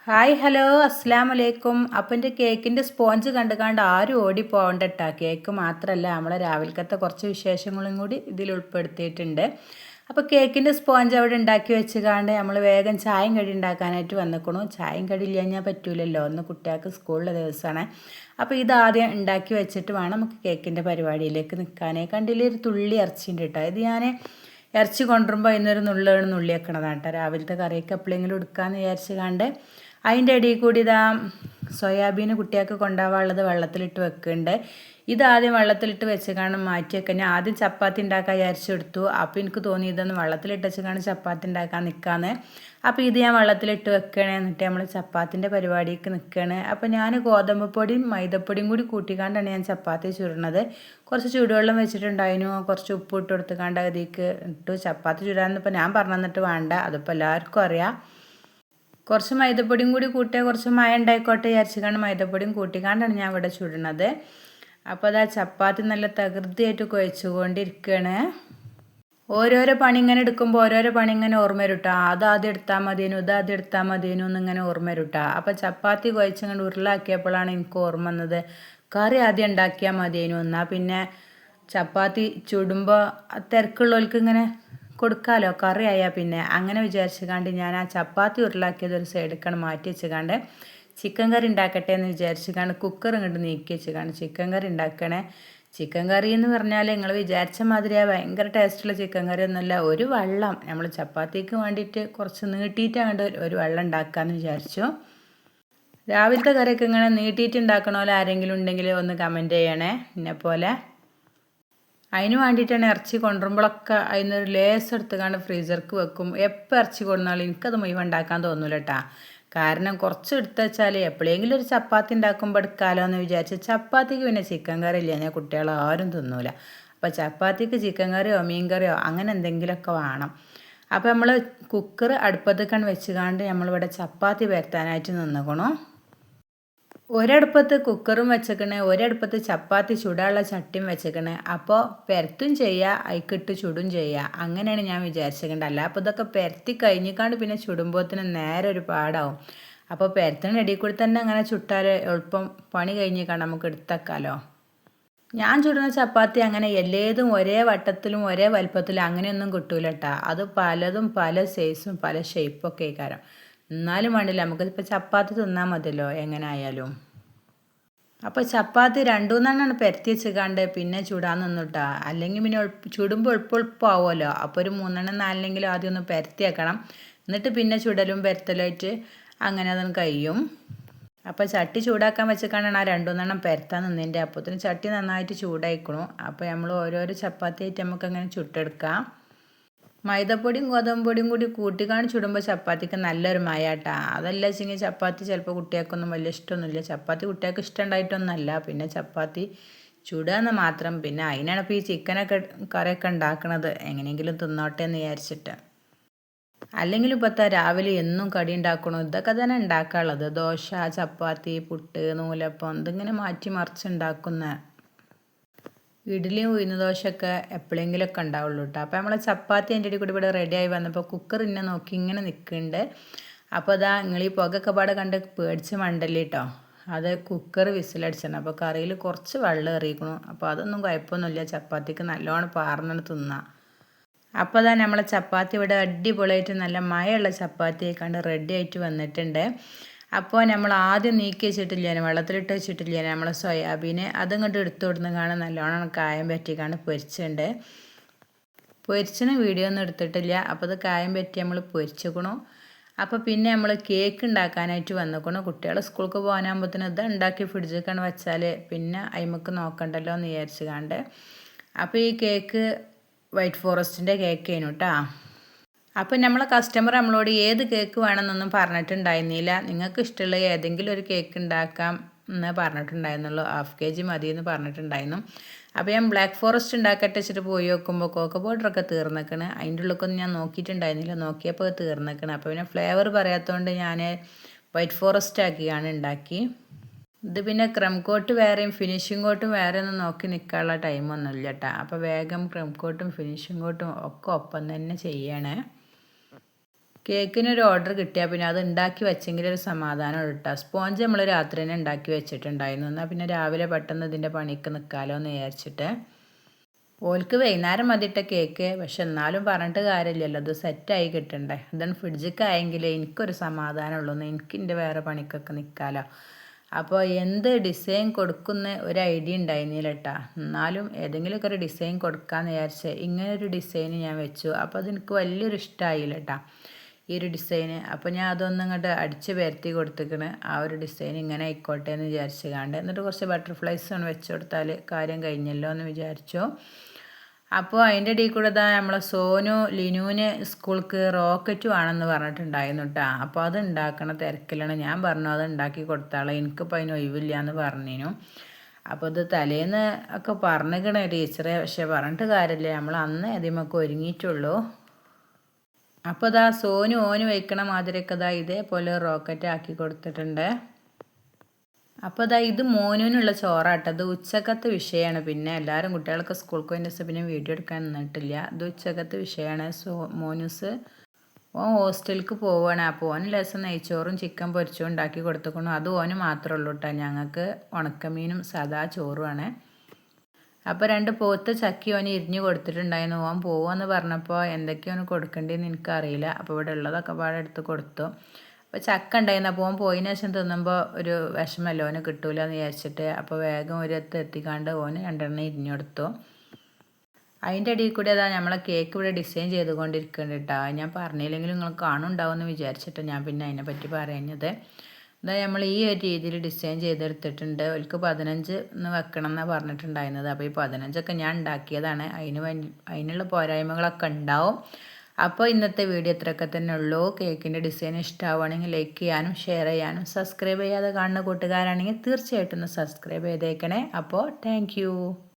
Hi hello അസ്സാം വലൈക്കും. അപ്പം എൻ്റെ കേക്കിൻ്റെ സ്പോഞ്ച് കണ്ട് ആരും ഓടി പോകണ്ട കേട്ടോ. കേക്ക് മാത്രമല്ല നമ്മളെ രാവിലത്തെ കുറച്ച് വിശേഷങ്ങളും കൂടി ഇതിൽ ഉൾപ്പെടുത്തിയിട്ടുണ്ട്. അപ്പോൾ കേക്കിൻ്റെ സ്പോഞ്ച് അവിടെ ഉണ്ടാക്കി വെച്ചുകൊണ്ട് നമ്മൾ വേഗം ചായയും കടി ഉണ്ടാക്കാനായിട്ട് വന്നിക്കണു. ചായയും കടി ഇല്ലാഞ്ഞാൽ പറ്റൂലല്ലോ, ഒന്ന് കുട്ടികൾക്ക് സ്കൂളിലെ ദിവസമാണ്. അപ്പോൾ ഇതാദ്യം ഉണ്ടാക്കി വെച്ചിട്ട് വേണം നമുക്ക് കേക്കിൻ്റെ പരിപാടിയിലേക്ക് നിൽക്കാനേ. കണ്ടില്ലേ, ഒരു തുള്ളി ഇറച്ചിയുണ്ട് കേട്ടോ. ഇത് ഞാൻ ഇറച്ചി കൊണ്ടുവരുമ്പോൾ അതിനൊരു നുള്ളി വെക്കണതാണ് കേട്ടോ. രാവിലത്തെ കറിയൊക്കെ എപ്പോഴെങ്കിലും എടുക്കാമെന്ന് വിചാരിച്ച് കണ്ട് അതിൻ്റെ ഇടയിൽ കൂടി ഇതാ സോയാബീന് കുട്ടികൾക്ക് കൊണ്ടുപോകാനുള്ളത് വെള്ളത്തിലിട്ട് വെക്കുന്നുണ്ട്. ഇതാദ്യം വെള്ളത്തിലിട്ട് വെച്ച് മാറ്റി വെക്കാൻ ഞാൻ ആദ്യം ചപ്പാത്തി ഉണ്ടാക്കാൻ വിചാരിച്ചെടുത്തു. അപ്പോൾ എനിക്ക് തോന്നി ഇതൊന്ന് വെള്ളത്തിലിട്ട് വെച്ച് ചപ്പാത്തി ഉണ്ടാക്കാൻ നിൽക്കാമെന്ന്. അപ്പോൾ ഇത് ഞാൻ വെള്ളത്തിലിട്ട് വെക്കണേ, എന്നിട്ട് നമ്മൾ ചപ്പാത്തിൻ്റെ പരിപാടിക്ക് നിൽക്കുകയാണ്. അപ്പോൾ ഞാൻ ഗോതമ്പ് പൊടിയും മൈദപ്പൊടിയും കൂടി കൂട്ടിക്കാണ്ടാണ് ഞാൻ ചപ്പാത്തി ചുടുന്നത്. കുറച്ച് ചൂടുവെള്ളം വെച്ചിട്ടുണ്ടായിരുന്നു, കുറച്ച് ഉപ്പ് ഇട്ട് കൊടുത്തുകൊണ്ട് അതിലേക്ക് ഇട്ടു. ചപ്പാത്തി ചുടാനൊന്നും ഞാൻ പറഞ്ഞു തന്നിട്ട് വേണ്ട, അതിപ്പോൾ എല്ലാവർക്കും അറിയാം. കുറച്ച് മൈദപ്പൊടിയും കൂടി കൂട്ടിയാൽ കുറച്ച് മയ ഉണ്ടായിക്കോട്ടെ വിചാരിച്ചുകൊണ്ട് മൈദപ്പൊടിയും കൂട്ടിക്കാണ്ടാണ് ഞാൻ ഇവിടെ ചുടുന്നത്. അപ്പോൾ അതാ ചപ്പാത്തി നല്ല തകൃതിയായിട്ട് കുഴച്ചുകൊണ്ടിരിക്കുകയാണ്. ഓരോരോ പണി ഇങ്ങനെ എടുക്കുമ്പോൾ ഓരോരോ പണി ഇങ്ങനെ ഓർമ്മ വരും. അതാദ്യം എടുത്താൽ മതിയേനു, ഇതാദ്യം എടുത്താൽ മതിയേനു എന്നിങ്ങനെ ഓർമ്മ വരും. അപ്പോൾ ചപ്പാത്തി കുഴച്ചിങ്ങോട്ട് ഉരുളാക്കിയപ്പോഴാണ് എനിക്ക് ഓർമ്മ വന്നത് കറി ആദ്യം ഉണ്ടാക്കിയാൽ മതിയേനു. എന്നാൽ പിന്നെ ചപ്പാത്തി ചുടുമ്പോൾ തിരക്കുള്ളവർക്ക് ഇങ്ങനെ കൊടുക്കാമല്ലോ, കറി ആയാൽ പിന്നെ അങ്ങനെ വിചാരിച്ചുകൊണ്ട് ഞാൻ ആ ചപ്പാത്തി ഉരുളാക്കിയത് ഒരു സൈഡിലേക്കാണ് മാറ്റി വെച്ചുകൊണ്ട് ചിക്കൻ കറി ഉണ്ടാക്കട്ടെ എന്ന് വിചാരിച്ചുകൊണ്ട് കുക്കർ ഇങ്ങോട്ട് നീക്കി വെച്ചുകൊണ്ട് ചിക്കൻ കറി ഉണ്ടാക്കണേ. ചിക്കൻ കറി എന്ന് പറഞ്ഞാൽ നിങ്ങൾ വിചാരിച്ച മാതിരിയാണ് ഭയങ്കര ടേസ്റ്റുള്ള ചിക്കൻ കറി ഒന്നുമല്ല. ഒരു വെള്ളം നമ്മൾ ചപ്പാത്തിക്ക് വേണ്ടിയിട്ട് കുറച്ച് നീട്ടിയിട്ടാണ് ഒരു വെള്ളം ഉണ്ടാക്കാമെന്ന് വിചാരിച്ചു. രാവിലത്തെ കറിയൊക്കെ ഇങ്ങനെ നീട്ടിയിട്ട് ഉണ്ടാക്കണമല്ലോ ആരെങ്കിലും ഉണ്ടെങ്കിൽ ഒന്ന് കമൻറ്റ് ചെയ്യണേ എന്നെപ്പോലെ. അതിന് വേണ്ടിയിട്ടാണ് ഇറച്ചി കൊണ്ടുവരുമ്പോഴൊക്കെ അതിനൊരു ലേസ് എടുത്തുകൊണ്ട് ഫ്രീസർക്ക് വെക്കും. എപ്പോൾ ഇറച്ചി കൊണ്ടുവന്നാലും എനിക്കത് മുഴുവൻ ഉണ്ടാക്കാൻ തോന്നില്ല കേട്ടോ. കാരണം കുറച്ച് എടുത്ത് വെച്ചാൽ എപ്പോഴെങ്കിലും ഒരു ചപ്പാത്തി ഉണ്ടാക്കുമ്പോൾ എടുക്കാമല്ലോ എന്ന് വിചാരിച്ച്. ചപ്പാത്തിക്ക് പിന്നെ ചിക്കൻ കറി ഇല്ല, ഞാൻ കുട്ടികൾ ആരും തിന്നൂല. അപ്പോൾ ചപ്പാത്തിക്ക് ചിക്കൻ കറിയോ മീൻ കറിയോ അങ്ങനെ എന്തെങ്കിലുമൊക്കെ വേണം. അപ്പോൾ നമ്മൾ കുക്കർ അടുപ്പത്തേക്കാണ് വെച്ചുകൊണ്ട് നമ്മളിവിടെ ചപ്പാത്തി പരത്താനായിട്ട് നിന്നിക്കണു. ഒരടുപ്പത്ത് കുക്കറും വെച്ചേക്കണേ, ഒരടുപ്പത്ത് ചപ്പാത്തി ചുടാനുള്ള ചട്ടിയും വെച്ചേക്കണേ. അപ്പോൾ പെരത്തും ചെയ്യുക, അയിക്കിട്ട് ചുടും ചെയ്യുക. അങ്ങനെയാണ് ഞാൻ വിചാരിച്ചേക്കണ്ട. അല്ല അപ്പോൾ ഇതൊക്കെ പെരത്തി കഴിഞ്ഞിക്കാണ്ട് പിന്നെ ചുടുമ്പോഴത്തേന് നേരെ ഒരു പാടാവും. അപ്പോൾ പെരത്തിന് ഇടയിൽ കൂടി തന്നെ അങ്ങനെ ചുട്ടാൽ എളുപ്പം പണി കഴിഞ്ഞിക്കാണ്ട് നമുക്ക് എടുത്തേക്കാമല്ലോ. ഞാൻ ചുടുന്ന ചപ്പാത്തി അങ്ങനെ എല്ലേതും ഒരേ വട്ടത്തിലും ഒരേ വലുപ്പത്തിലും അങ്ങനെയൊന്നും കിട്ടൂല കേട്ടോ. അത് പലതും പല സൈസും പല ഷേപ്പൊക്കെ ആയിക്കാരം. എന്നാലും വേണ്ടില്ല, നമുക്കിപ്പോൾ ചപ്പാത്തി തിന്നാൽ മതിയല്ലോ എങ്ങനെ ആയാലും. അപ്പോൾ ചപ്പാത്തി 2-3 പരത്തി വെച്ചുകാണ്ട് പിന്നെ ചുടാൻ നിന്നിട്ടാ. അല്ലെങ്കിൽ പിന്നെ ചുടുമ്പോൾ എളുപ്പമാവുമല്ലോ. അപ്പോൾ ഒരു 3-4 ആദ്യം ഒന്ന് പരത്തി വെക്കണം. എന്നിട്ട് പിന്നെ ചുടലും പരത്തലായിട്ട് അങ്ങനെ അതൊന്ന് കഴിയും. അപ്പോൾ ചട്ടി ചൂടാക്കാൻ വെച്ചേക്കാണ്ടാണ് ആ 2-3 പരത്താൻ നിന്നതിൻ്റെ. അപ്പോഴത്തേന് ചട്ടി നന്നായിട്ട് ചൂടായിക്കണു. അപ്പോൾ നമ്മൾ ഓരോരോ ചപ്പാത്തി ആയിട്ട് നമുക്ക് അങ്ങനെ ചുട്ടെടുക്കാം. മൈദപ്പൊടിയും ഗോതമ്പ് പൊടിയും കൂടി കൂട്ടിക്കാണ് ചുടുമ്പോൾ ചപ്പാത്തിക്ക് നല്ലൊരു മയാട്ടാ. അതല്ല വെച്ചെങ്കിൽ ചപ്പാത്തി ചിലപ്പോൾ കുട്ടികൾക്കൊന്നും വലിയ ഇഷ്ടമൊന്നുമില്ല. ചപ്പാത്തി കുട്ടികൾക്ക് ഇഷ്ടമുണ്ടായിട്ടൊന്നുമല്ല, പിന്നെ ചപ്പാത്തി ചുടുകയെന്ന് മാത്രം. പിന്നെ അതിനാണ് ഇപ്പോൾ ഈ ചിക്കനൊക്കെ കറിയൊക്കെ ഉണ്ടാക്കണത്, എങ്ങനെയെങ്കിലും തിന്നോട്ടെ എന്ന് വിചാരിച്ചിട്ട്. അല്ലെങ്കിൽ ഇപ്പോഴത്തെ രാവിലെ എന്നും കടി ഉണ്ടാക്കണു, ഇതൊക്കെ തന്നെ ഉണ്ടാക്കാനുള്ളത്. ദോശ, ചപ്പാത്തി, പുട്ട്, നൂലപ്പം ഇതിങ്ങനെ മാറ്റി മറിച്ചുണ്ടാക്കുന്ന ഇഡ്ഡലിയും ഉഴുന്ന് ദോശയൊക്കെ എപ്പോഴെങ്കിലുമൊക്കെ ഉണ്ടാവുള്ളൂ കേട്ടോ. അപ്പോൾ നമ്മൾ ചപ്പാത്തി എൻ്റെ ഇടയിൽ കൂടി ഇവിടെ റെഡിയായി വന്നപ്പോൾ കുക്കർ ഇന്നെ നോക്കി ഇങ്ങനെ നിൽക്കുന്നുണ്ട്. അപ്പോൾ അതാ നിങ്ങൾ ഈ പുകയൊക്കെ പാടെ കണ്ട് പേടിച്ച് മണ്ടല്ലേ കേട്ടോ. അത് കുക്കർ വിസിലടിച്ചാണ്. അപ്പോൾ കറിയിൽ കുറച്ച് വെള്ളം എറിയിക്കണു. അപ്പോൾ അതൊന്നും കുഴപ്പമൊന്നുമില്ല, ചപ്പാത്തിക്ക് നല്ലോണം പാർന്നിട്ട് തിന്നാം. അപ്പോൾ അതാ നമ്മളെ ചപ്പാത്തി ഇവിടെ അടിപൊളിയായിട്ട് നല്ല മയമുള്ള ചപ്പാത്തി കണ്ട് റെഡി ആയിട്ട് വന്നിട്ടുണ്ട്. അപ്പോൾ നമ്മൾ ആദ്യം നീക്കി വെച്ചിട്ടില്ലേ, വെള്ളത്തിലിട്ട് വെച്ചിട്ടില്ലേ നമ്മൾ സോയാബീന്, അതിങ്ങോട്ട് എടുത്തു കൊടുന്ന് കാണാൻ നല്ലോണം കായം പറ്റിക്കാണ്ട് പൊരിച്ചിട്ടുണ്ട്. പൊരിച്ചിന് വീഡിയോ ഒന്നും എടുത്തിട്ടില്ല. അപ്പോൾ അത് കായം പറ്റി നമ്മൾ പൊരിച്ചേക്കണു. അപ്പോൾ പിന്നെ നമ്മൾ കേക്ക് ഉണ്ടാക്കാനായിട്ട് വന്നിക്കണു. കുട്ടികൾ സ്കൂൾക്ക് പോകാനാകുമ്പോഴത്തേന് ഇത് ഉണ്ടാക്കി ഫ്രിഡ്ജിൽ വെച്ചാൽ പിന്നെ അയിമക്ക് നോക്കണ്ടല്ലോ എന്ന് വിചാരിച്ച് കണ്ട്. അപ്പോൾ ഈ കേക്ക് വൈറ്റ് ഫോറസ്റ്റിൻ്റെ കേക്ക് ആയിരുന്നു കേട്ടോ. അപ്പോൾ നമ്മളെ കസ്റ്റമർ നമ്മളോട് ഏത് കേക്ക് വേണമെന്നൊന്നും പറഞ്ഞിട്ടുണ്ടായിരുന്നില്ല. നിങ്ങൾക്ക് ഇഷ്ടമുള്ള ഏതെങ്കിലും ഒരു കേക്ക് ഉണ്ടാക്കാം എന്ന് പറഞ്ഞിട്ടുണ്ടായിരുന്നുള്ളൂ. 1/2 kg മതി എന്ന് പറഞ്ഞിട്ടുണ്ടായിരുന്നു. അപ്പോൾ ഞാൻ ബ്ലാക്ക് ഫോറസ്റ്റ് ഉണ്ടാക്കട്ടെ വെച്ചിട്ട് പോയി നോക്കുമ്പോൾ കോക്കോ പൗഡറൊക്കെ തീർന്നിക്കണ്. അതിൻ്റെ ഉള്ളിലൊന്നും ഞാൻ നോക്കിയിട്ടുണ്ടായിരുന്നില്ല, നോക്കിയപ്പോൾ തീർന്നിക്കണ്. അപ്പോൾ പിന്നെ ഫ്ലേവർ പറയാത്തതുകൊണ്ട് ഞാൻ വൈറ്റ് ഫോറസ്റ്റ് ആക്കിയാണ് ഉണ്ടാക്കി. ഇത് പിന്നെ ക്രം കോട്ട് വേറെയും ഫിനിഷിംഗ് കോട്ടും വേറെ ഒന്നും നോക്കി നിൽക്കാനുള്ള ടൈമൊന്നുമില്ല കേട്ടോ. അപ്പോൾ വേഗം ക്രം കോട്ടും ഫിനിഷിംഗ് കോട്ടും ഒക്കെ ഒപ്പം തന്നെ ചെയ്യണേ. കേക്കിനൊരു ഓർഡർ കിട്ടിയാൽ പിന്നെ അത് ഉണ്ടാക്കി വെച്ചെങ്കിലൊരു സമാധാനം കിട്ടുക. സ്പോഞ്ച് നമ്മൾ രാത്രി തന്നെ ഉണ്ടാക്കി വെച്ചിട്ടുണ്ടായിരുന്നു. എന്നാൽ പിന്നെ രാവിലെ പെട്ടെന്ന് ഇതിൻ്റെ പണിക്ക് നിൽക്കാമല്ലോ എന്ന് വിചാരിച്ചിട്ട്. ഓൽക്ക് വൈകുന്നേരം മതിയിട്ട കേക്ക്, പക്ഷെ എന്നാലും പറഞ്ഞിട്ട് കാര്യമില്ലല്ലോ, അത് സെറ്റായി കിട്ടണ്ടേ. അതാണ് ഫ്രിഡ്ജിക്ക് ആയെങ്കിൽ എനിക്കൊരു സമാധാനമുള്ളൂ, എനിക്ക് എൻ്റെ വേറെ പണിക്കൊക്കെ നിൽക്കാമല്ലോ. അപ്പോൾ എന്ത് ഡിസൈൻ കൊടുക്കുന്ന ഒരു ഐഡിയ ഉണ്ടായിരുന്നില്ല കേട്ടോ. എന്നാലും ഏതെങ്കിലുമൊക്കെ ഒരു ഡിസൈൻ കൊടുക്കാമെന്ന് വിചാരിച്ച് ഇങ്ങനൊരു ഡിസൈൻ ഞാൻ വെച്ചു. അപ്പോൾ അതെനിക്ക് വലിയൊരു ഇഷ്ടമായില്ല കേട്ടോ ഈ ഒരു ഡിസൈന്. അപ്പോൾ ഞാൻ അതൊന്നും ഇങ്ങോട്ട് അടിച്ച് പരത്തി കൊടുത്തിക്കണ്. ആ ഒരു ഡിസൈൻ ഇങ്ങനെ ആയിക്കോട്ടെ എന്ന് വിചാരിച്ച് കണ്ട്, എന്നിട്ട് കുറച്ച് ബട്ടർഫ്ലൈസ് ഒന്ന് വെച്ച് കൊടുത്താൽ കാര്യം കഴിഞ്ഞല്ലോ എന്ന് വിചാരിച്ചു. അപ്പോൾ അതിൻ്റെ ഇടയിൽ കൂടെ നമ്മളെ സോനു ലിനുവിന് സ്കൂൾക്ക് റോക്കറ്റ് വേണമെന്ന് പറഞ്ഞിട്ടുണ്ടായിരുന്നു കേട്ടോ. അപ്പോൾ അത് ഉണ്ടാക്കണ തിരക്കിലാണ്. ഞാൻ പറഞ്ഞു അത് ഉണ്ടാക്കി കൊടുത്താളെ, എനിക്കിപ്പോൾ അതിന് ഒഴിവില്ല എന്ന് പറഞ്ഞിരുന്നു. അപ്പോൾ ഇത് തലേന്ന് ഒക്കെ പറഞ്ഞിക്കണേ ടീച്ചറെ, പക്ഷെ പറഞ്ഞിട്ട് കാര്യമില്ല, നമ്മൾ അന്ന് അതിമൊക്കെ ഒരുങ്ങിയിട്ടുള്ളൂ. അപ്പോൾ സോനു ഓന് വയ്ക്കണ മാതിരിയൊക്കെ ഇതേപോലെ റോക്കറ്റ് ആക്കി കൊടുത്തിട്ടുണ്ട്. അപ്പോൾ ഇത് മോനുവിനുള്ള ചോറാട്ടത്. ഉച്ചക്കത്തെ വിഷയമാണ്. പിന്നെ എല്ലാവരും കുട്ടികളൊക്കെ സ്കൂൾക്ക് പോയതിൻ്റെ ദിവസം പിന്നെ വീഡിയോ എടുക്കാൻ നിന്നിട്ടില്ല. ഇത് ഉച്ചക്കത്തെ വിഷയമാണ്. മോനൂസ് ഓൻ ഹോസ്റ്റലിലേക്ക് പോവുകയാണ്. അപ്പോൾ ഓന് ലേശം നെയ്ച്ചോറും ചിക്കൻ പൊരിച്ചും ഉണ്ടാക്കി കൊടുത്തുകൊണ്ട് അത് ഓന് മാത്രമേ ഉള്ളൂ കേട്ടോ. ഞങ്ങൾക്ക് ഉണക്കമീനും സാദാ ചോറുമാണ്. അപ്പോൾ 2 പോത്ത് ചക്കി ഓന് ഇരിഞ്ഞ് കൊടുത്തിട്ടുണ്ടായിരുന്നു. ഓൻ പോവാന്ന് പറഞ്ഞപ്പോൾ എന്തൊക്കെയാണ് കൊടുക്കേണ്ടതെന്ന് എനിക്കറിയില്ല. അപ്പോൾ ഇവിടെ ഉള്ളതൊക്കെ പാടെ എടുത്ത് കൊടുത്തു. അപ്പോൾ ചക്ക ഉണ്ടായിരുന്നു. അപ്പോൾ ഓൻ പോയതിന് ശേഷം തിന്നുമ്പോൾ ഒരു വിഷമല്ലോ, ഓന് കിട്ടൂല എന്ന് വിചാരിച്ചിട്ട് അപ്പോൾ വേഗം ഒരു എത്തിക്കാണ്ട് ഓന് 2 ഇരിഞ്ഞു കൊടുത്തു. അതിൻ്റെ ഇടയിൽ കൂടി നമ്മളെ കേക്ക് ഇവിടെ ഡിസൈൻ ചെയ്തുകൊണ്ടിരിക്കുന്നുണ്ട് കേട്ടോ. ഞാൻ പറഞ്ഞില്ലെങ്കിലും നിങ്ങൾ കാണുന്നുണ്ടാവും എന്ന് വിചാരിച്ചിട്ട് ഞാൻ പിന്നെ അതിനെപ്പറ്റി പറയുന്നത്. നമ്മൾ ഈ ഒരു രീതിയിൽ ഡിസൈൻ ചെയ്തെടുത്തിട്ടുണ്ട്. ഒരിക്കൽ 15 വെക്കണം എന്നാണ് പറഞ്ഞിട്ടുണ്ടായിരുന്നത്. അപ്പോൾ ഈ 15ഒക്കെ ഞാൻ ഉണ്ടാക്കിയതാണ്. അതിനുള്ള പോരായ്മകളൊക്കെ ഉണ്ടാവും. അപ്പോൾ ഇന്നത്തെ വീഡിയോ ഇത്രയൊക്കെ തന്നെ ഉള്ളൂ. കേക്കിൻ്റെ ഡിസൈൻ ഇഷ്ടമാവുകയാണെങ്കിൽ ലൈക്ക് ചെയ്യാനും ഷെയർ ചെയ്യാനും സബ്സ്ക്രൈബ് ചെയ്യാതെ കാണുന്ന കൂട്ടുകാരാണെങ്കിൽ തീർച്ചയായിട്ടും ഒന്ന് സബ്സ്ക്രൈബ് ചെയ്തേക്കണേ. അപ്പോൾ താങ്ക്